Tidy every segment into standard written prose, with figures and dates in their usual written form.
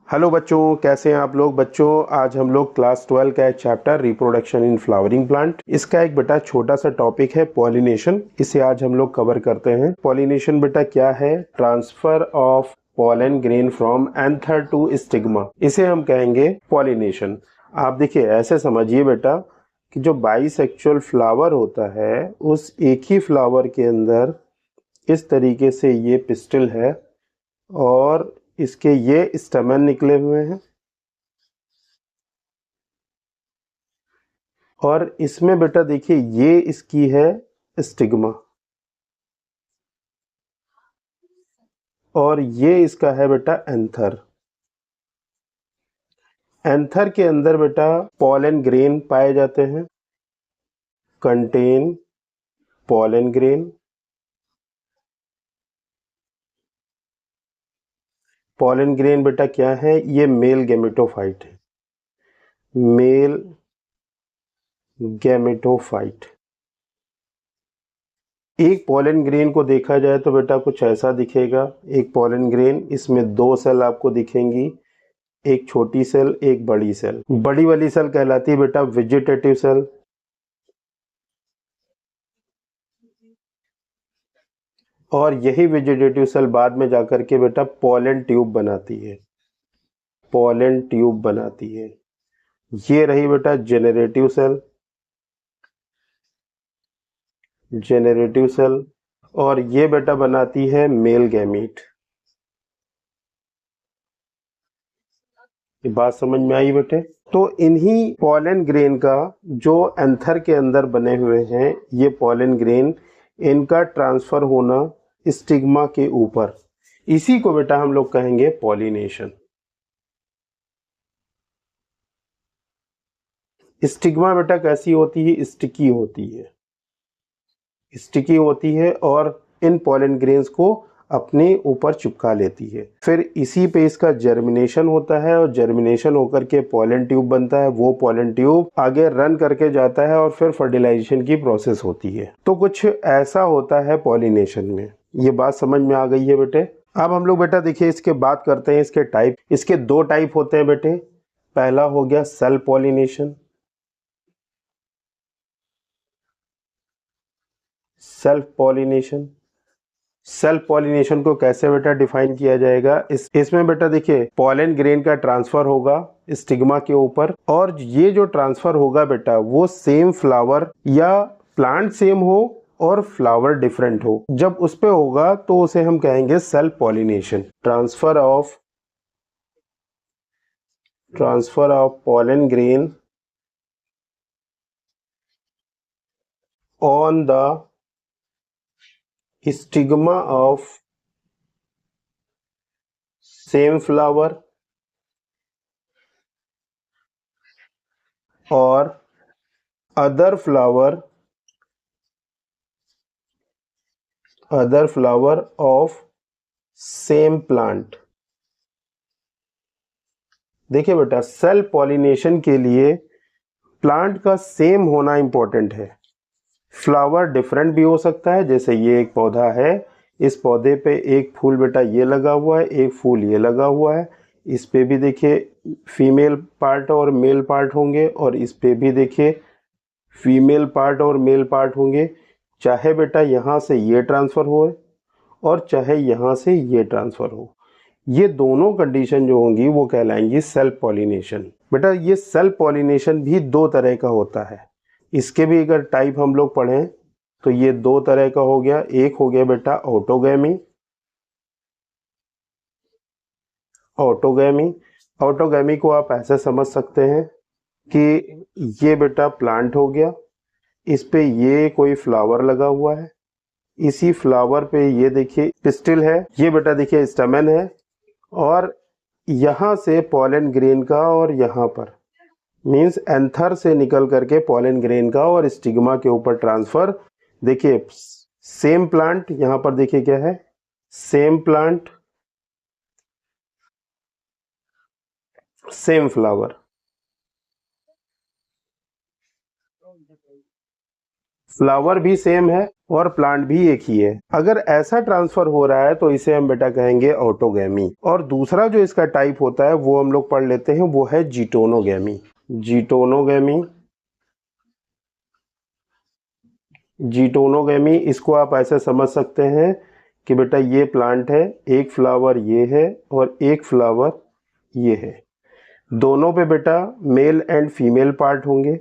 Hello बच्चों, कैसे हैं आप लोग। बच्चों, आज हम लोग क्लास 12 का एक chapter reproduction in flowering plant, इसका एक बेटा छोटा सा टॉपिक है पॉलिनेशन। इसे आज हम लोग कवर करते हैं। पॉलिनेशन बेटा क्या है? Transfer of pollen grain from anther to stigma, इसे हम कहेंगे पॉलिनेशन। आप देखिए, ऐसे समझिए बेटा कि जो बाइसेक्सुअल फ्लावर होता है, उस एक ही फ्लावर के अंदर इस तरीके से ये पिस्टिल है और इसके ये स्टैमेन निकले हुए हैं और इसमें बेटा देखिए ये इसकी है स्टिग्मा और ये इसका है बेटा एंथर। एंथर के अंदर बेटा पॉलन ग्रेन पाए जाते हैं, contain pollen grain. Pollen grain बेटा क्या है? ये मेल गैमेटोफाइट है, मेल गैमेटोफाइट। एक पॉलन ग्रेन को देखा जाए तो बेटा कुछ ऐसा दिखेगा। एक पॉलन ग्रेन, इसमें दो सेल आपको दिखेंगी, एक छोटी सेल एक बड़ी सेल। बड़ी वाली सेल कहलाती है बेटा वेजिटेटिव सेल और यही वेजिटेटिव सेल बाद में जाकर के बेटा पॉलन ट्यूब बनाती है, पॉलन ट्यूब बनाती है। ये रही बेटा जेनरेटिव सेल, जेनरेटिव सेल और ये बेटा बनाती है मेल गैमीट। ये बात समझ में आई बेटे? तो इन्हीं पॉलन ग्रेन का जो एंथर के अंदर बने हुए हैं, ये पॉलन ग्रेन, इनका ट्रांसफर होना स्टिग्मा के ऊपर, इसी को बेटा हम लोग कहेंगे पॉलिनेशन। स्टिग्मा बेटा कैसी होती है? स्टिकी होती है, स्टिकी होती है और इन पॉलन ग्रेन्स को अपने ऊपर चिपका लेती है। फिर इसी पे इसका जर्मिनेशन होता है और जर्मिनेशन होकर के पॉलन ट्यूब बनता है। वो पॉलन ट्यूब आगे रन करके जाता है और फिर फर्टिलाइजेशन की प्रोसेस होती है। तो कुछ ऐसा होता है पॉलिनेशन में। ये बात समझ में आ गई है बेटे? अब हम लोग बेटा देखिए इसके बात करते हैं इसके टाइप। इसके दो टाइप होते हैं बेटे। पहला हो गया self pollination. Self pollination, self pollination को कैसे बेटा डिफाइन किया जाएगा? इसमें बेटा देखिए पॉलन ग्रेन का ट्रांसफर होगा स्टिग्मा के ऊपर और ये जो ट्रांसफर होगा बेटा वो सेम फ्लावर या प्लांट सेम हो और फ्लावर डिफरेंट हो, जब उस पे होगा तो उसे हम कहेंगे self pollination. Transfer of pollen grain on the stigma of same flower और other flower of same plant. देखिए बेटा सेल्फ पॉलिनेशन के लिए प्लांट का सेम होना इंपॉर्टेंट है। फ्लावर डिफरेंट भी हो सकता है, जैसे ये एक पौधा है, इस पौधे पे एक फूल बेटा ये लगा हुआ है, एक फूल ये लगा हुआ है। इस पे भी देखिए फीमेल पार्ट और मेल पार्ट होंगे और इस पे भी देखिए फीमेल पार्ट और मेल पार्ट होंगे। चाहे बेटा यहाँ से ये ट्रांसफर हो और चाहे यहाँ से ये ट्रांसफर हो, ये दोनों कंडीशन जो होंगी वो कहलाएंगी सेल्फ पॉलिनेशन। बेटा ये सेल्फ पॉलिनेशन भी दो तरह का होता है। इसके भी अगर टाइप हम लोग पढ़ें तो ये दो तरह का हो गया। एक हो गया बेटा ऑटोगैमी। ऑटोगैमी, ऑटोगैमी को आप ऐसे समझ सकते हैं कि ये बेटा प्लांट हो गया, इस पे ये कोई फ्लावर लगा हुआ है, इसी फ्लावर पे ये देखिए पिस्टिल है, ये बेटा देखिए स्टैमेन है और यहाँ से पॉलन ग्रेन का और यहाँ पर मींस एंथर से निकल करके पॉलन ग्रेन का और स्टिग्मा के ऊपर ट्रांसफर। देखिए सेम प्लांट, यहाँ पर देखिए क्या है, same plant same flower. Flower भी सेम है और प्लांट भी एक ही है। अगर ऐसा ट्रांसफर हो रहा है तो इसे हम बेटा कहेंगे ऑटोगैमी। और दूसरा जो इसका टाइप होता है वो हम लोग पढ़ लेते हैं, वो है जीटोनोगैमी। जीटोनोगैमी, जीटोनोगैमी इसको आप ऐसे समझ सकते हैं कि बेटा ये प्लांट है, एक फ्लावर ये है और एक फ्लावर ये है। दोनों पे बेटा मेल एंड फीमेल पार्ट होंगे।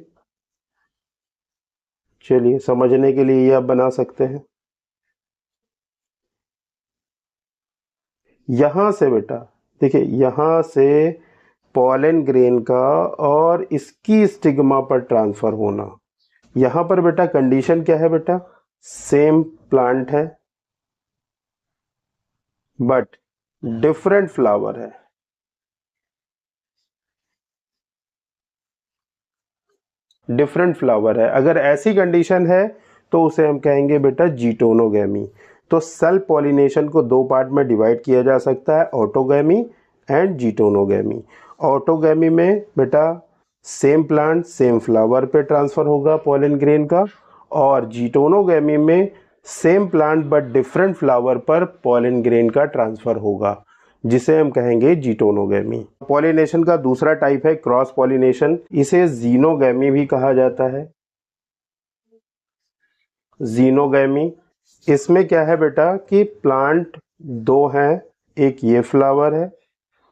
चलिए समझने के लिए ये आप बना सकते हैं। यहां से बेटा देखिए, यहां से पॉलन ग्रेन का और इसकी स्टिग्मा पर ट्रांसफर होना। यहां पर बेटा कंडीशन क्या है बेटा, सेम प्लांट है बट डिफरेंट फ्लावर है। डिफरेंट फ्लावर है, अगर ऐसी कंडीशन है तो उसे हम कहेंगे बेटा जीटोनोगैमी। तो सेल्फ पॉलिनेशन को दो पार्ट में डिवाइड किया जा सकता है, ऑटोगैमी एंड जीटोनोगैमी। ऑटोगैमी में बेटा सेम प्लांट सेम फ्लावर पे ट्रांसफर होगा पॉलन ग्रेन का, और जीटोनोगैमी में same plant but different flower पर पॉलन ग्रेन का ट्रांसफर होगा, जिसे हम कहेंगे जीटोनोगैमी। पॉलिनेशन का दूसरा टाइप है क्रॉस पॉलिनेशन, इसे जीनोगैमी भी कहा जाता है। जीनोगैमी, इसमें क्या है बेटा कि प्लांट दो हैं, एक ये फ्लावर है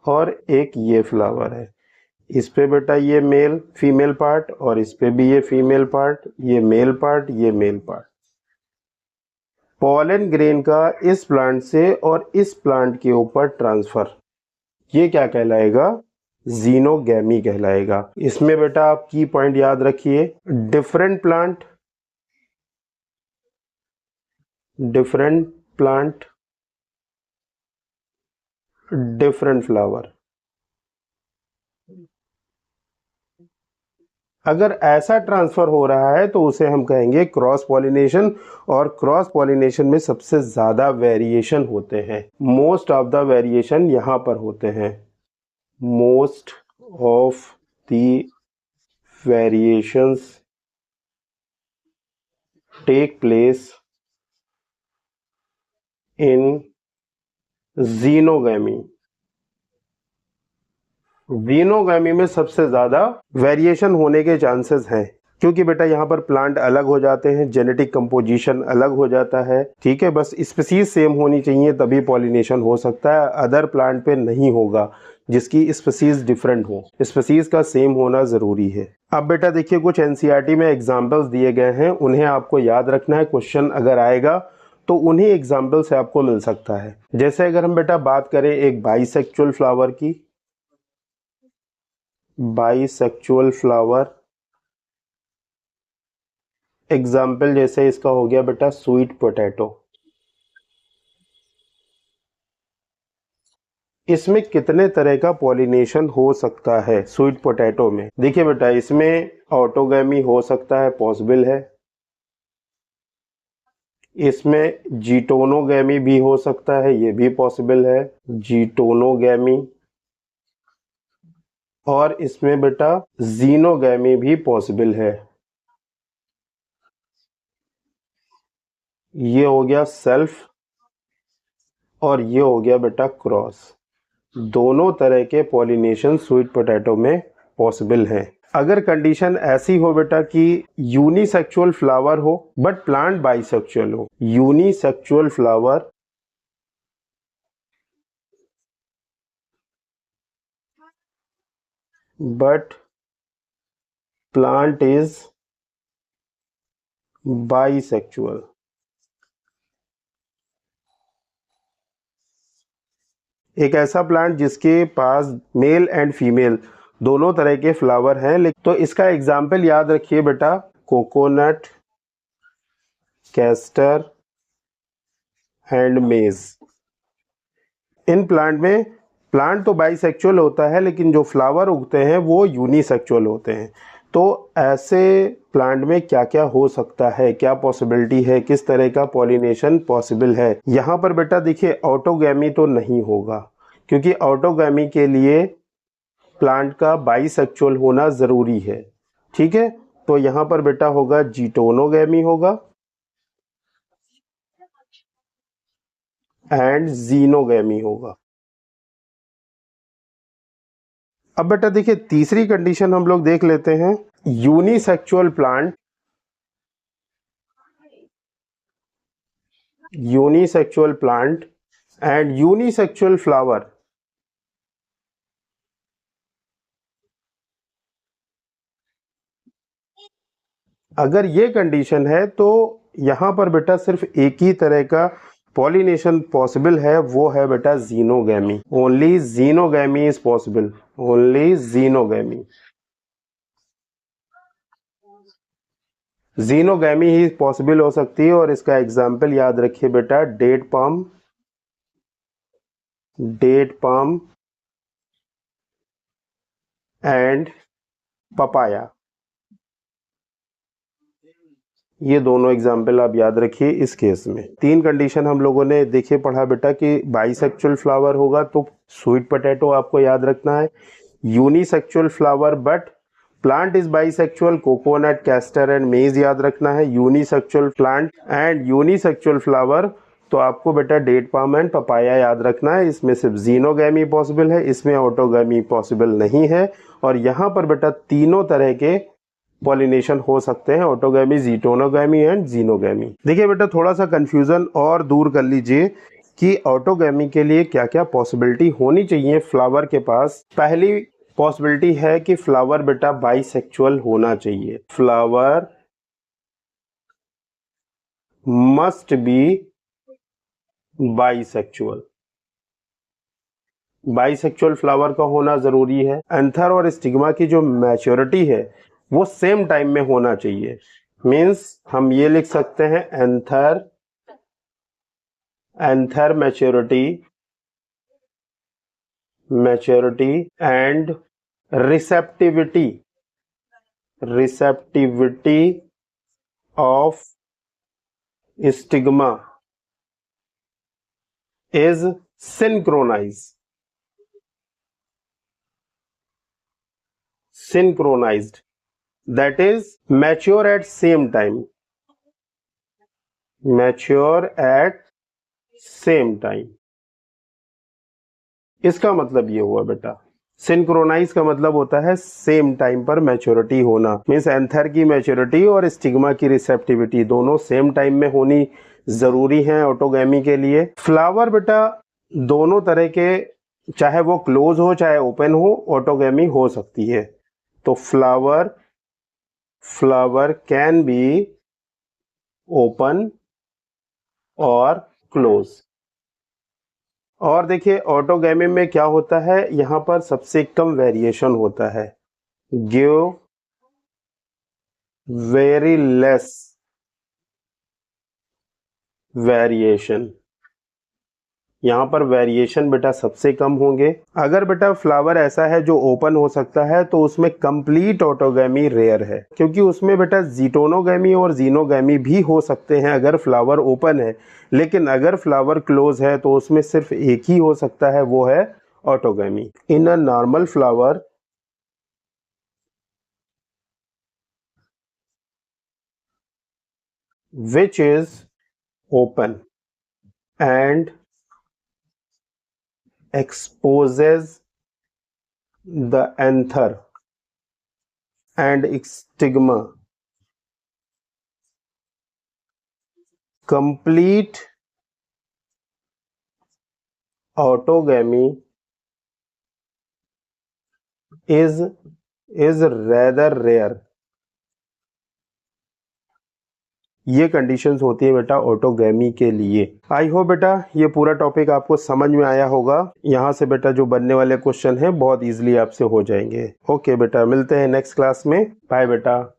और एक ये फ्लावर है। इस पे बेटा ये मेल फीमेल पार्ट और इस पे भी ये फीमेल पार्ट, ये मेल पार्ट, ये मेल पार्ट। पॉलन ग्रेन का इस प्लांट से और इस प्लांट के ऊपर ट्रांसफर, ये क्या कहलाएगा, जीनोगैमी कहलाएगा। इसमें बेटा आप की पॉइंट याद रखिए, different plant, different plant, different flower. अगर ऐसा ट्रांसफर हो रहा है तो उसे हम कहेंगे क्रॉस पॉलिनेशन, और क्रॉस पॉलिनेशन में सबसे ज्यादा वेरिएशन होते हैं। मोस्ट ऑफ द वेरिएशन यहां पर होते हैं। Most of the variations take place in xenogamy. Xenogamy में सबसे ज्यादा वेरिएशन होने के चांसेस हैं, क्योंकि बेटा यहाँ पर प्लांट अलग हो जाते हैं, जेनेटिक कंपोजिशन अलग हो जाता है। ठीक है, बस स्पीसीज सेम होनी चाहिए तभी पॉलिनेशन हो सकता है, अदर प्लांट पे नहीं होगा जिसकी स्पीसीज डिफरेंट हो। स्पीसीज का सेम होना जरूरी है। अब बेटा देखिए, कुछ एनसीईआरटी में एग्जाम्पल्स दिए गए हैं, उन्हें आपको याद रखना है। क्वेश्चन अगर आएगा तो उन्हीं एग्जाम्पल से आपको मिल सकता है। जैसे अगर हम बेटा बात करें एक बाइसेक्चुअल फ्लावर की, बाइसेक्चुअल फ्लावर एग्जाम्पल जैसे इसका हो गया बेटा स्वीट पोटैटो। इसमें कितने तरह का पॉलिनेशन हो सकता है स्वीट पोटैटो में? देखिए बेटा, इसमें ऑटोगैमी हो सकता है, पॉसिबल है। इसमें जीटोनोगैमी भी हो सकता है, ये भी पॉसिबल है, जीटोनोगैमी। और इसमें बेटा जीनोगैमी भी पॉसिबल है। ये हो गया सेल्फ और ये हो गया बेटा क्रॉस। दोनों तरह के पॉलिनेशन स्वीट पोटैटो में पॉसिबल है। अगर कंडीशन ऐसी हो बेटा कि यूनिसेक्सुअल फ्लावर हो बट प्लांट बाइसेक्सुअल हो, unisexual flower but plant is bisexual, एक ऐसा प्लांट जिसके पास मेल एंड फीमेल दोनों तरह के फ्लावर हैं। तो इसका एग्जाम्पल याद रखिए बेटा, कोकोनट, कैस्टर एंड मेज। इन प्लांट में प्लांट तो बाइसेक्सुअल होता है लेकिन जो फ्लावर उगते हैं वो यूनिसेक्सुअल होते हैं। तो ऐसे प्लांट में क्या क्या हो सकता है, क्या पॉसिबिलिटी है, किस तरह का पॉलिनेशन पॉसिबल है? यहाँ पर बेटा देखिए, ऑटोगैमी तो नहीं होगा, क्योंकि ऑटोगैमी के लिए प्लांट का बाइसेक्सुअल होना जरूरी है। ठीक है, तो यहां पर बेटा होगा जीटोनोगैमी होगा एंड जीनोगैमी होगा। अब बेटा देखिए तीसरी कंडीशन हम लोग देख लेते हैं, unisexual plant, unisexual plant and unisexual flower. अगर ये कंडीशन है तो यहां पर बेटा सिर्फ एक ही तरह का पॉलिनेशन पॉसिबल है, वो है बेटा xenogamy. Only xenogamy is possible, only xenogamy, xenogamy ही पॉसिबल हो सकती है। और इसका एग्जाम्पल याद रखिए बेटा, date palm, date palm and papaya, ये दोनों एग्जाम्पल आप याद रखिए इस केस में। तीन कंडीशन हम लोगों ने देखिए पढ़ा बेटा कि बाइसेक्सुअल फ्लावर होगा तो स्वीट पोटैटो आपको याद रखना है, unisexual flower but plant is bisexual, coconut, castor and मेज याद रखना है, unisexual plant and unisexual flower तो आपको बेटा डेट पाम एंड पपाया याद रखना है। इसमें सिर्फ जीनोगैमी पॉसिबल है, इसमें ऑटोगैमी पॉसिबल नहीं है। और यहाँ पर बेटा तीनों तरह के पॉलिनेशन हो सकते हैं, ऑटोगैमी, जीटोनोगैमी एंड जीनोगैमी। देखिए बेटा थोड़ा सा कंफ्यूजन और दूर कर लीजिए कि ऑटोगैमी के लिए क्या क्या पॉसिबिलिटी होनी चाहिए फ्लावर के पास। पहली पॉसिबिलिटी है कि फ्लावर बेटा बाइसेक्सुअल होना चाहिए, flower must be bisexual, bisexual flower का होना जरूरी है। एंथर और स्टिग्मा की जो मैच्योरिटी है वो सेम टाइम में होना चाहिए, मींस हम ये लिख सकते हैं anther, anther maturity, maturity and receptivity, receptivity of stigma is synchronize, synchronized, that is mature at same time, mature at same time। इसका मतलब ये हुआ बेटा, सिंक्रोनाइज का मतलब होता है सेम टाइम पर मैच्योरिटी होना, मींस एंथर की मैच्योरिटी और स्टिग्मा की रिसेप्टिविटी दोनों सेम टाइम में होनी जरूरी है ऑटोगैमी के लिए। फ्लावर बेटा दोनों तरह के, चाहे वो क्लोज हो चाहे ओपन हो, ऑटोगैमी हो सकती है। तो flower, flower can be open और क्लोज। और देखिए ऑटोगैमी में क्या होता है, यहां पर सबसे कम वेरिएशन होता है, गिव वेरी लेस वेरिएशन, यहां पर वेरिएशन बेटा सबसे कम होंगे। अगर बेटा फ्लावर ऐसा है जो ओपन हो सकता है तो उसमें कंप्लीट ऑटोगैमी रेयर है, क्योंकि उसमें बेटा जीटोनोगैमी और जीनोगैमी भी हो सकते हैं अगर फ्लावर ओपन है, लेकिन अगर फ्लावर क्लोज है तो उसमें सिर्फ एक ही हो सकता है, वो है autogamy. In a normal flower which is open and exposes the anther and stigma, complete autogamy is rather rare। ये कंडीशंस होती है बेटा ऑटोगैमी के लिए। आई होप बेटा ये पूरा टॉपिक आपको समझ में आया होगा। यहाँ से बेटा जो बनने वाले क्वेश्चन है बहुत इजीली आपसे हो जाएंगे। ओके बेटा, मिलते हैं नेक्स्ट क्लास में। बाय बेटा।